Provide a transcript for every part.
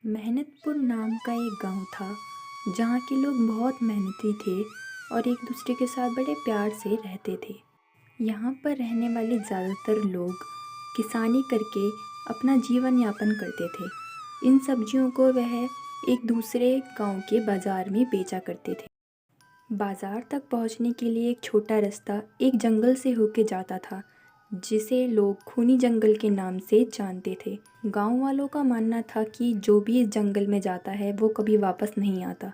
मेहनतपुर नाम का एक गांव था जहाँ के लोग बहुत मेहनती थे और एक दूसरे के साथ बड़े प्यार से रहते थे। यहाँ पर रहने वाले ज़्यादातर लोग किसानी करके अपना जीवन यापन करते थे। इन सब्जियों को वह एक दूसरे गांव के बाज़ार में बेचा करते थे। बाज़ार तक पहुँचने के लिए एक छोटा रास्ता एक जंगल से होके जाता था, जिसे लोग खूनी जंगल के नाम से जानते थे। गांव वालों का मानना था कि जो भी इस जंगल में जाता है वो कभी वापस नहीं आता।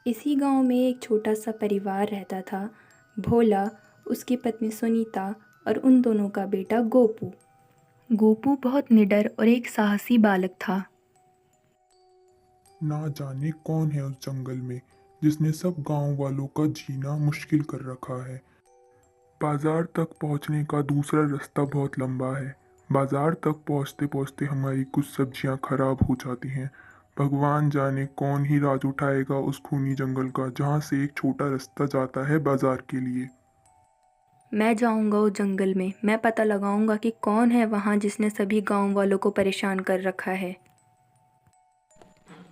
इसी गांव में एक छोटा सा परिवार रहता था, भोला, उसकी पत्नी सुनीता और उन दोनों का बेटा गोपू। गोपू बहुत निडर और एक साहसी बालक था। ना जाने कौन है उस जंगल में जिसने सब गांव वालों का जीना मुश्किल कर रखा है। बाजार तक पहुंचने का दूसरा रास्ता बहुत लंबा है। बाजार तक पहुंचते पहुंचते हमारी कुछ सब्जियां खराब हो जाती हैं। भगवान जाने कौन ही राज उठाएगा उस खूनी जंगल का जहां से एक छोटा रास्ता जाता है बाजार के लिए। मैं जाऊंगा उस जंगल में, मैं पता लगाऊंगा कि कौन है वहाँ जिसने सभी गांव वालों को परेशान कर रखा है।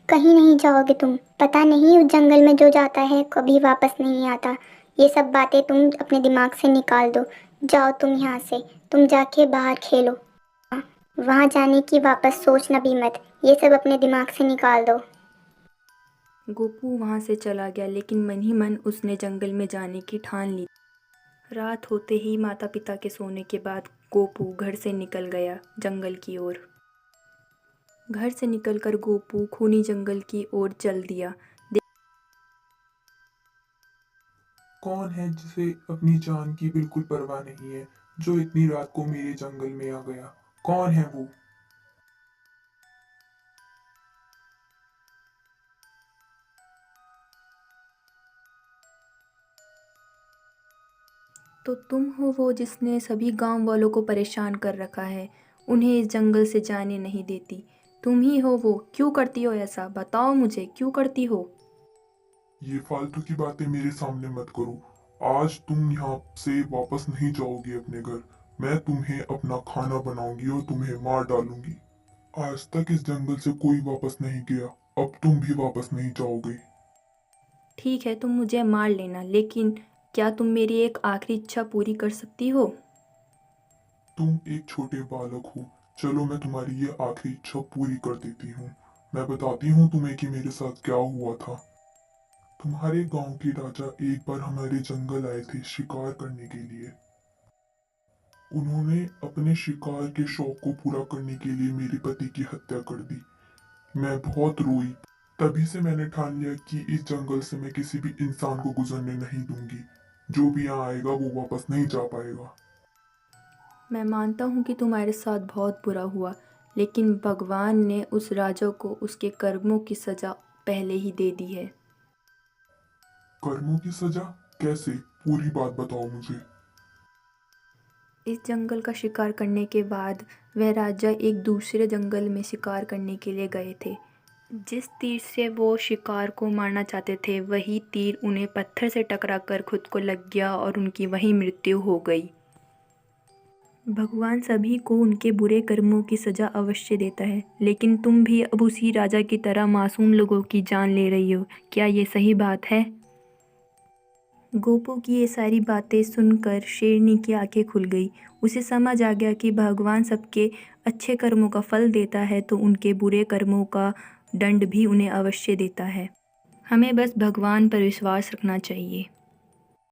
कहीं नहीं जाओगे तुम। पता नहीं उस जंगल में जो जाता है कभी वापस नहीं आता। ये सब बातें तुम अपने दिमाग से निकाल दो। जाओ तुम यहाँ से। तुम जाके बाहर खेलो। वहाँ जाने की वापस सोचना भी मत। ये सब अपने दिमाग से निकाल दो। गोपू वहाँ से चला गया, लेकिन मन ही मन उसने जंगल में जाने की ठान ली। रात होते ही माता पिता के सोने के बाद गोपू घर से निकल गया जंगल की ओर। घर से निकलकर गोपू खूनी जंगल की ओर चल दिया। कौन है जिसे अपनी जान की बिल्कुल परवाह नहीं है, जो इतनी रात को मेरे जंगल में आ गया? कौन है वो? तो तुम हो वो जिसने सभी गांव वालों को परेशान कर रखा है, उन्हें इस जंगल से जाने नहीं देती। तुम ही हो वो। क्यों करती हो ऐसा? बताओ मुझे, क्यों करती हो? ये फालतू की बातें मेरे सामने मत करो। आज तुम यहाँ से वापस नहीं जाओगी अपने घर। मैं तुम्हें अपना खाना बनाऊंगी और तुम्हें मार डालूंगी। आज तक इस जंगल से कोई वापस नहीं गया, अब तुम भी वापस नहीं जाओगे। ठीक है, तुम मुझे मार लेना, लेकिन क्या तुम मेरी एक आखिरी इच्छा पूरी कर सकती हो? तुम एक छोटे बालक हो। चलो मैं तुम्हारी ये आखिरी इच्छा पूरी कर देती हूँ। मैं बताती हूँ तुम्हें कि मेरे साथ क्या हुआ था। तुम्हारे गांव के राजा एक बार हमारे जंगल आए थे शिकार करने के लिए। उन्होंने अपने शिकार के शौक को पूरा करने के लिए मेरे पति की हत्या कर दी। मैं बहुत रोई। तभी से मैंने ठान लिया कि इस जंगल से मैं किसी भी इंसान को गुजरने नहीं दूंगी। जो भी यहाँ आएगा वो वापस नहीं जा पाएगा। मैं मानता हूँ कि तुम्हारे साथ बहुत बुरा हुआ, लेकिन भगवान ने उस राजा को उसके कर्मों की सज़ा पहले ही दे दी है। कर्मों की सजा? कैसे? पूरी बात बताओ मुझे। इस जंगल का शिकार करने के बाद वह राजा एक दूसरे जंगल में शिकार करने के लिए गए थे। जिस तीर से वो शिकार को मारना चाहते थे, वही तीर उन्हें पत्थर से टकराकर खुद को लग गया और उनकी वहीं मृत्यु हो गई। भगवान सभी को उनके बुरे कर्मों की सज़ा अवश्य देता है, लेकिन तुम भी अब उसी राजा की तरह मासूम लोगों की जान ले रही हो। क्या ये सही बात है? गोपू की ये सारी बातें सुनकर शेरनी की आंखें खुल गई। उसे समझ आ गया कि भगवान सबके अच्छे कर्मों का फल देता है तो उनके बुरे कर्मों का दंड भी उन्हें अवश्य देता है। हमें बस भगवान पर विश्वास रखना चाहिए।